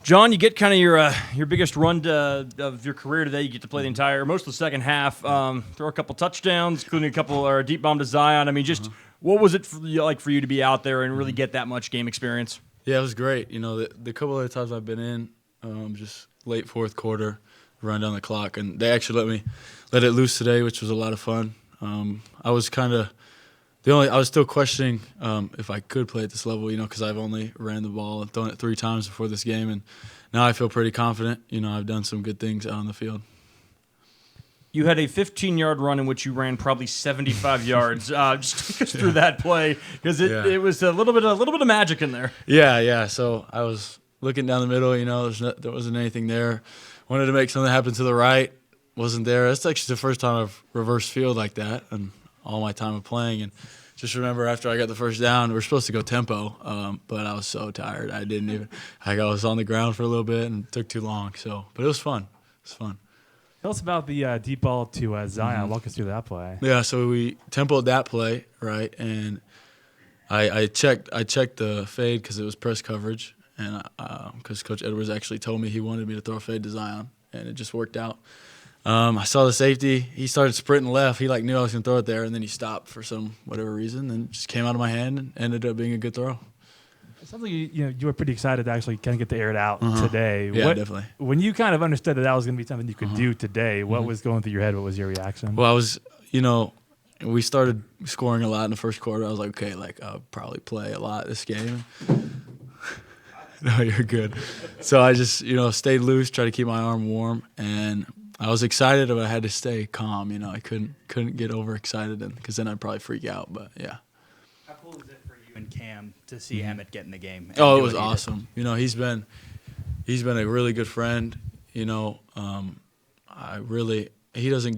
John, you get kind of your biggest run of your career today. You get to play most of the second half. Throw a couple touchdowns, including a couple or a deep bomb to Zion. I mean, just what was it like for you to be out there and really get that much game experience? Yeah, it was great. You know, the couple of times I've been in, just late fourth quarter, run down the clock, and they actually let it loose today, which was a lot of fun. I was I was still questioning if I could play at this level, you know, because I've only ran the ball and thrown it 3 times before this game, and now I feel pretty confident. You know, I've done some good things out on the field. You had a 15-yard run in which you ran probably 75 yards. Just take us through that play because it was a little bit of magic in there. Yeah. So I was looking down the middle. You know, there wasn't anything there. Wanted to make something happen to the right. Wasn't there. That's actually the first time I've reversed field like that and all my time of playing. And just remember after I got the first down, we were supposed to go tempo, but I was so tired. I didn't even I was on the ground for a little bit and it took too long. But it was fun. It was fun. Tell us about the deep ball to Zion. Walk us through that play. Yeah, so we tempoed that play, right? And I checked the fade because it was press coverage, and because Coach Edwards actually told me he wanted me to throw a fade to Zion, and it just worked out. I saw the safety. He started sprinting left. He knew I was going to throw it there, and then he stopped for whatever reason, and it just came out of my hand and ended up being a good throw. It sounds like you were pretty excited to actually kind of get to air it out today. Yeah, definitely. When you kind of understood that was going to be something you could do today, what was going through your head? What was your reaction? Well, we started scoring a lot in the first quarter. I was like, okay, I'll probably play a lot this game. No, you're good. So I just, stayed loose, tried to keep my arm warm, and I was excited, but I had to stay calm. I couldn't get overexcited because then I'd probably freak out. But yeah. How cool is it for you and Cam to see Emmett get in the game? Oh, it was awesome. He's been a really good friend. He doesn't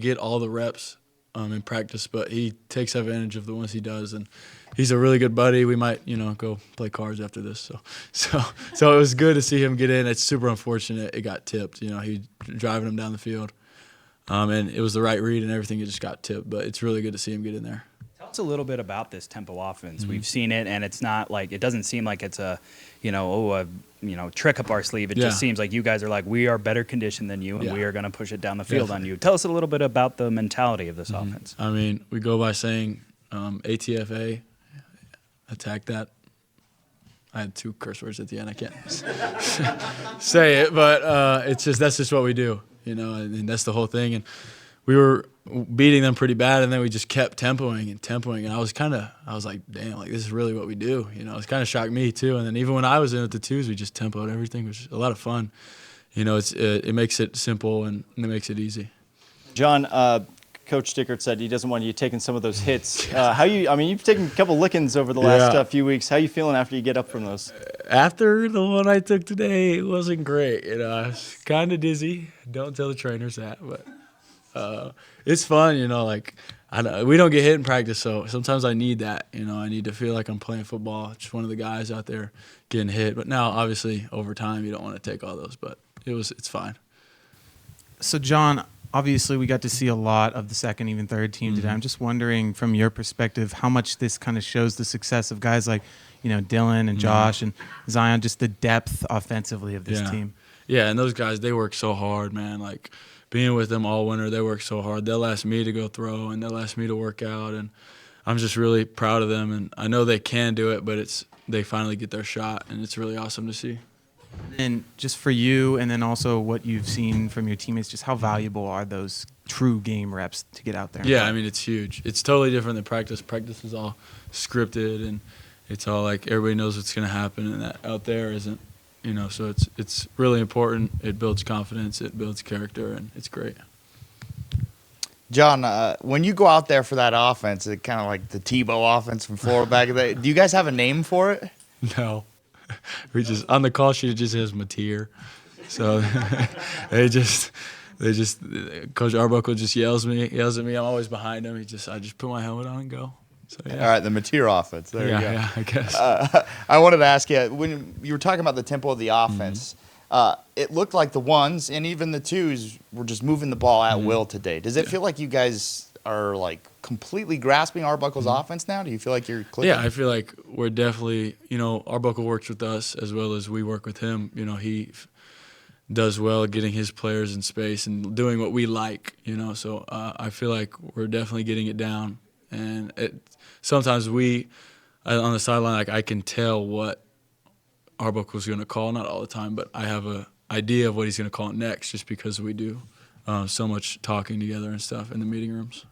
get all the reps in practice, but he takes advantage of the ones he does, and he's a really good buddy. We might, go play cards after this. So it was good to see him get in. It's super unfortunate it got tipped. He driving him down the field, and it was the right read and everything. It just got tipped, but it's really good to see him get in there. Tell us a little bit about this tempo offense. Mm-hmm. We've seen it, and it's not it doesn't seem like it's a trick up our sleeve. It just seems like you guys are we are better conditioned than you, and we are going to push it down the field on you. Tell us a little bit about the mentality of this offense. I mean, we go by saying ATFA, attack that. I had 2 curse words at the end. I can't say it, but that's just what we do, and that's the whole thing. And we were beating them pretty bad, and then we just kept tempoing, and I was like, damn, this is really what we do. It's kind of shocked me too. And then even when I was in at the 2s, we just tempoed everything, which was a lot of fun. It makes it simple and it makes it easy. John, Coach Dickert said he doesn't want you taking some of those hits. You've taken a couple lickings over the last few weeks. How are you feeling after you get up from those? After the one I took today, it wasn't great. I was kind of dizzy. Don't tell the trainers that, but it's fun. We don't get hit in practice, so sometimes I need that. I need to feel like I'm playing football. Just one of the guys out there getting hit. But now, obviously, over time, you don't want to take all those. But it's fine. So, John, obviously, we got to see a lot of the second, even third team today. I'm just wondering, from your perspective, how much this kind of shows the success of guys like, Dylan and Josh and Zion, just the depth offensively of this team. Yeah, and those guys, they work so hard, man. Being with them all winter, they work so hard. They'll ask me to go throw, and they'll ask me to work out, and I'm just really proud of them. And I know they can do it, but they finally get their shot, and it's really awesome to see. And just for you, and then also what you've seen from your teammates, just how valuable are those true game reps to get out there? Yeah, it's huge. It's totally different than practice. Practice is all scripted, and it's all everybody knows what's going to happen, and that out there isn't. So it's really important. It builds confidence, it builds character, and it's great. John, when you go out there for that offense, it's kind of like the Tebow offense from Florida back in the day. Do you guys have a name for it? No. We just on the call sheet it just says Mateer. So they just Coach Arbuckle just yells at me. I'm always behind him. I just put my helmet on and go. So, yeah. All right, the Mateer offense. There you go. Yeah, I guess. I wanted to ask you, when you were talking about the tempo of the offense, it looked like the 1s and even the 2s were just moving the ball at will today. Does it feel like you guys are like completely grasping Arbuckle's offense now? Do you feel like you're clicking? Yeah, I feel like we're definitely, Arbuckle works with us as well as we work with him. He does well at getting his players in space and doing what we like, So I feel like we're definitely getting it down. And sometimes on the sideline, like I can tell what Arbuckle's going to call, not all the time, but I have an idea of what he's going to call next just because we do so much talking together and stuff in the meeting rooms.